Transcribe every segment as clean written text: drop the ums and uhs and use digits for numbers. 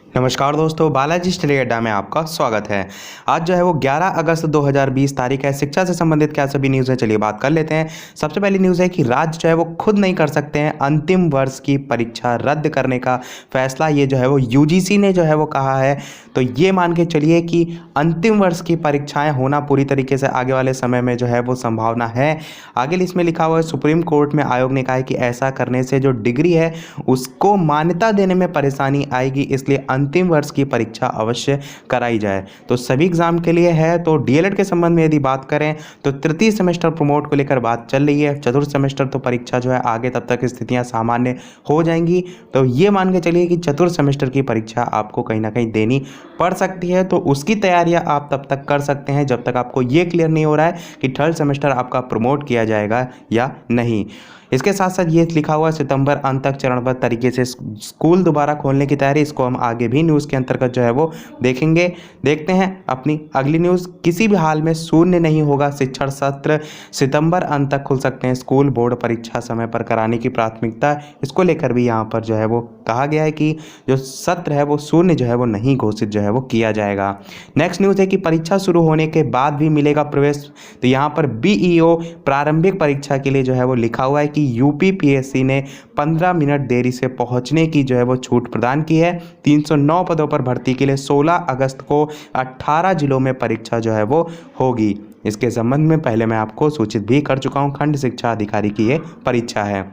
नमस्कार दोस्तों, बालाजी स्टडी अड्डा में आपका स्वागत है। आज जो है वो 11 अगस्त 2020 तारीख है। शिक्षा से संबंधित क्या सभी न्यूज़ है, चलिए बात कर लेते हैं। सबसे पहली न्यूज़ है कि राज्य जो है वो खुद नहीं कर सकते हैं अंतिम वर्ष की परीक्षा रद्द करने का फैसला। ये जो है वो यूजीसी ने जो है वो कहा है। तो ये मान के चलिए कि अंतिम वर्ष की परीक्षाएं होना पूरी तरीके से आगे वाले समय में जो है वो संभावना है। आगे लिस्ट में लिखा हुआ है, सुप्रीम कोर्ट में आयोग ने कहा है कि ऐसा करने से जो डिग्री है उसको मान्यता देने में परेशानी आएगी, इसलिए अंतिम वर्ष की परीक्षा अवश्य कराई जाए। तो सभी एग्जाम के लिए है। तो डीएलएड के संबंध में यदि बात करें तो तृतीय सेमेस्टर प्रमोट को लेकर बात चल रही है। चतुर्थ सेमेस्टर तो परीक्षा जो है आगे तब तक स्थितियां सामान्य हो जाएंगी। तो ये मान के चलिए कि चतुर्थ सेमेस्टर की परीक्षा आपको कहीं ना कहीं देनी पड़ सकती है। तो उसकी तैयारियां आप तब तक कर सकते हैं जब तक आपको ये क्लियर नहीं हो रहा है कि थर्ड सेमेस्टर आपका प्रमोट किया जाएगा या नहीं। इसके साथ साथ ये लिखा हुआ सितंबर अंत तक चरणबद्ध तरीके से स्कूल दोबारा खोलने की तैयारी। इसको हम आगे भी न्यूज़ के अंतर्गत जो है वो देखेंगे। देखते हैं अपनी अगली न्यूज़। किसी भी हाल में शून्य नहीं होगा शिक्षण सत्र, सितंबर अंत तक खुल सकते हैं स्कूल, बोर्ड परीक्षा समय पर कराने की प्राथमिकता। इसको लेकर भी यहाँ पर जो है वो कहा गया है कि जो सत्र है वो शून्य जो है वो नहीं घोषित जो है वो किया जाएगा। नेक्स्ट न्यूज़ है कि परीक्षा शुरू होने के बाद भी मिलेगा प्रवेश। तो यहाँ पर बीईओ प्रारंभिक परीक्षा के लिए जो है वो लिखा हुआ है कि यूपीपीएससी ने 15 मिनट देरी से पहुंचने की जो है वो छूट प्रदान की है। 309 पदों पर भर्ती के लिए 16 अगस्त को 18 जिलों में परीक्षा जो है वो होगी। इसके संबंध में पहले मैं आपको सूचित भी कर चुका हूं, खंड शिक्षा अधिकारी की ये परीक्षा है।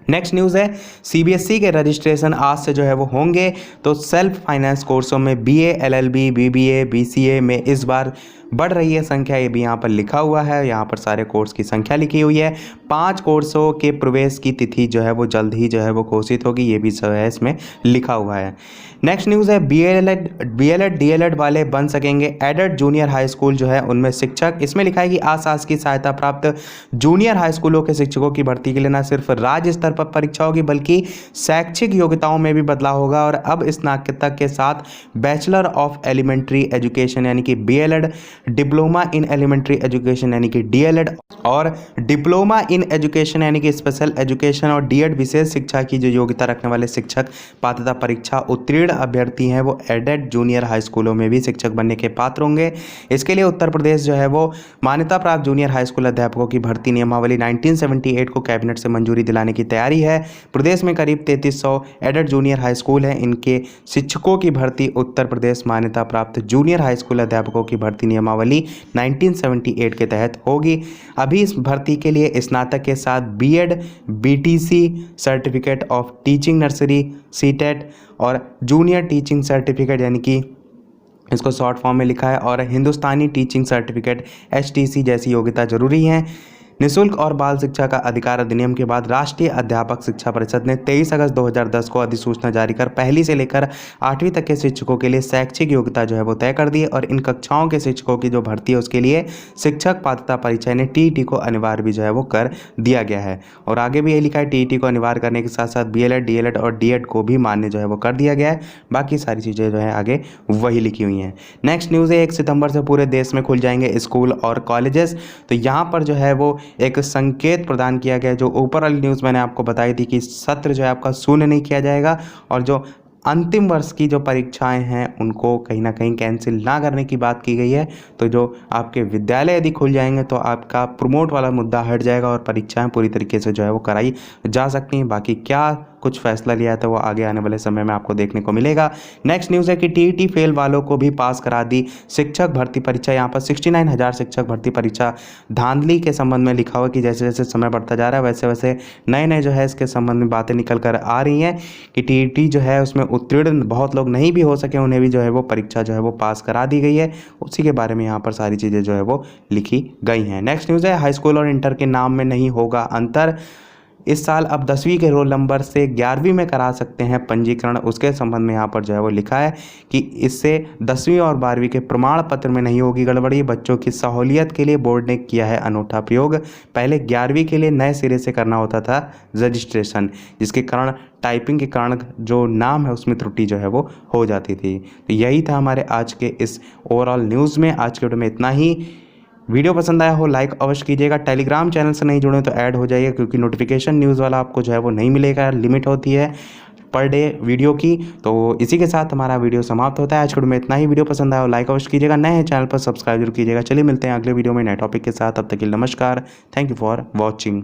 नेक्स्ट न्यूज़ है, सीबीएसई के रजिस्ट्रेशन आज से जो है वो होंगे। तो सेल्फ फाइनेंस कोर्सों में बीए, एलएलबी, बीबीए, बीसीए में इस बार बढ़ रही है संख्या। ये भी यहाँ पर लिखा हुआ है। यहाँ पर सारे कोर्स की संख्या लिखी हुई है। 5 कोर्सों के प्रवेश की तिथि जो है वो जल्द ही जो है वो घोषित होगी। ये भी जो है इसमें लिखा हुआ है। नेक्स्ट न्यूज़ है, बीएलएड डीएलएड वाले बन सकेंगे एडेड जूनियर हाई स्कूल जो है उनमें शिक्षक। इसमें लिखा है कि आसास की सहायता प्राप्त जूनियर हाई स्कूलों के शिक्षकों की भर्ती के लिए न सिर्फ राज्य स्तर पर परीक्षा होगी बल्कि शैक्षिक योग्यताओं में भी बदलाव होगा। और अब स्नातक के साथ बैचलर ऑफ एलिमेंट्री एजुकेशन यानी कि BElEd, diploma in elementary education यानी कि डीएलएड और डिप्लोमा इन एजुकेशन यानी कि स्पेशल एजुकेशन और डीएड विशेष शिक्षा की जो योग्यता रखने वाले शिक्षक पात्रता परीक्षा उत्तीर्ण अभ्यर्थी हैं वो एडेड जूनियर हाई स्कूलों में भी शिक्षक बनने के पात्र होंगे। इसके लिए उत्तर प्रदेश जो है वो मान्यता प्राप्त जूनियर हाई स्कूल अध्यापकों की भर्ती नियमावली 1978 को कैबिनेट से मंजूरी दिलाने की तैयारी है। प्रदेश में करीब 3300 एडेड जूनियर हाई स्कूल हैं। इनके शिक्षकों की भर्ती उत्तर प्रदेश मान्यता प्राप्त जूनियर हाई स्कूल अध्यापकों की भर्ती नियमावली 1978 के तहत होगी। अभी इस भर्ती के लिए स्नातक के साथ BEd, BTC certificate of teaching nursery, CTET और जूनियर टीचिंग सर्टिफिकेट यानी कि इसको शॉर्ट फॉर्म में लिखा है, और हिंदुस्तानी टीचिंग सर्टिफिकेट एचटीसी जैसी योग्यता जरूरी है। निःशुल्क और बाल शिक्षा का अधिकार अधिनियम के बाद राष्ट्रीय अध्यापक शिक्षा परिषद ने 23 अगस्त 2010 को अधिसूचना जारी कर पहली से लेकर 8वीं तक के शिक्षकों के लिए शैक्षिक योग्यता जो है वो तय कर दी है। और इन कक्षाओं के शिक्षकों की जो भर्ती है उसके लिए शिक्षक पात्रता परीक्षा ने टीईटी को अनिवार्य भी जो है वो कर दिया गया है। और आगे भी ये लिखा है, टीईटी को अनिवार्य करने के साथ साथ बीएलएड, डीएलएड और डीएड को भी मान्य जो है वो कर दिया गया है। बाकी सारी चीज़ें जो है आगे वही लिखी हुई हैं। नेक्स्ट न्यूज़ है, 1 सितंबर से पूरे देश में खुल जाएंगे स्कूल और कॉलेजेस। तो यहाँ पर जो है वो एक संकेत प्रदान किया गया। जो ऊपर वाली न्यूज़ मैंने आपको बताई थी कि सत्र जो है आपका शून्य नहीं किया जाएगा और जो अंतिम वर्ष की जो परीक्षाएं हैं उनको कहीं ना कहीं कैंसिल ना करने की बात की गई है। तो जो आपके विद्यालय यदि खुल जाएंगे तो आपका प्रमोट वाला मुद्दा हट जाएगा और परीक्षाएं पूरी तरीके से जो है वो कराई जा सकती हैं। बाकी क्या कुछ फैसला लिया है तो वो आगे आने वाले समय में आपको देखने को मिलेगा। नेक्स्ट न्यूज़ है कि टीईटी फेल वालों को भी पास करा दी शिक्षक भर्ती परीक्षा। यहाँ पर 69,000 शिक्षक भर्ती परीक्षा धांधली के संबंध में लिखा हुआ कि जैसे जैसे समय बढ़ता जा रहा है वैसे वैसे नए नए जो है इसके संबंध में बातें निकल कर आ रही हैं कि टीईटी जो है उसमें उत्तीर्ण बहुत लोग नहीं भी हो सके, उन्हें भी जो है वो परीक्षा जो है वो पास करा दी गई है। उसी के बारे में यहाँ पर सारी चीज़ें जो है वो लिखी गई हैं। नेक्स्ट न्यूज़ है, हाई स्कूल और इंटर के नाम में नहीं होगा अंतर। इस साल अब 10वीं के रोल नंबर से 11वीं में करा सकते हैं पंजीकरण। उसके संबंध में यहाँ पर जो है वो लिखा है कि इससे 10वीं और 12वीं के प्रमाण पत्र में नहीं होगी गड़बड़ी। बच्चों की सहूलियत के लिए बोर्ड ने किया है अनूठा प्रयोग। पहले 11वीं के लिए नए सिरे से करना होता था रजिस्ट्रेशन, जिसके कारण टाइपिंग के कारण जो नाम है उसमें त्रुटि जो है वो हो जाती थी। तो यही था हमारे आज के इस ओवरऑल न्यूज़ में। आज के वीडियो में इतना ही। वीडियो पसंद आया हो लाइक अवश्य कीजिएगा। टेलीग्राम चैनल से नहीं जुड़े तो ऐड हो जाइए क्योंकि नोटिफिकेशन न्यूज़ वाला आपको जो है वो नहीं मिलेगा, लिमिट होती है। पर डे वीडियो की। तो इसी के साथ हमारा वीडियो समाप्त होता है। आज के वीडियो में इतना ही। वीडियो पसंद आया हो लाइक अवश्य कीजिएगा, नए हैं चैनल पर सब्सक्राइब जरूर कीजिएगा। चलिए मिलते हैं अगले वीडियो में नए टॉपिक के साथ, तब तक के लिए नमस्कार। Thank you for watching.